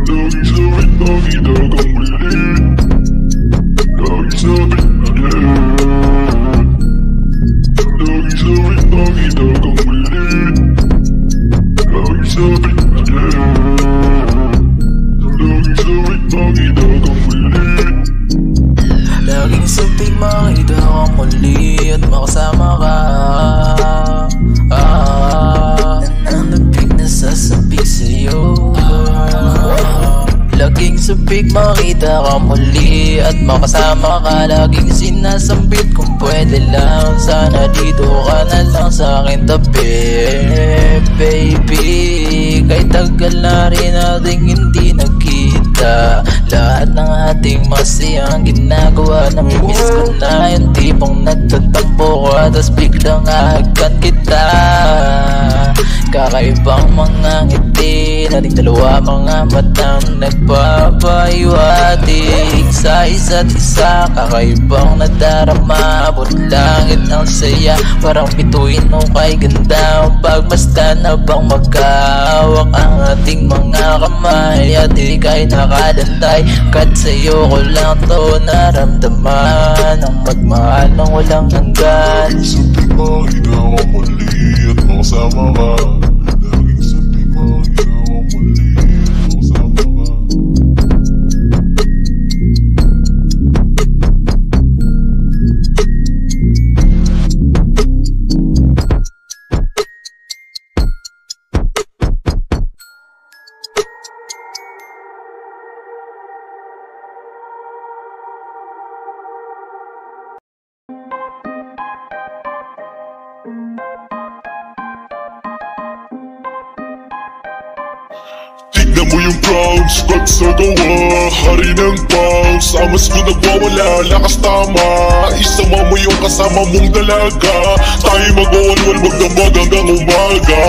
Lagi sabit nakita kang muli. Lagi sabit lagi sabit nakita kang muli. Lagi sabit lagi sabit nakita kang muli. Laging sabik makita kang muli at makasama ka. Nananabik na sasabik sa'yo. Laging sabik makita ka muli at makasama ka. Laging sinasambit kung pwede lang, sana dito ka na lang sa'kin tabi. Baby, kahit tagal na rin nating hindi nagkita, lahat ng ating masayang ginagawa, namimiss ko na yung tipong nagtatagpo ka tas biglang aagkan kita. Kakaibang mga ngiti, nating dalawa mga matang nagpapahiwatig sa isa't isa. Kakaibang nadarama, abot langit ang saya, parang bituin mo kay ganda. Pagmasdan habang magkahawak ang ating mga kamay, at ika'y nakadantay, kahit sa'yo ko lang to naramdaman ang magmahal ng walang hanggan. Sabik makita ka muli at makasama ka. Laging sabik makita ka muli at makasama ka. Tignan mo yung crowds, cut sa gawa, hari ng pounds. Amas ko nagwawala, lakas tama, isama mo yung kasama mong dalaga. Tayo magwawalwal magdamag hanggang umaga.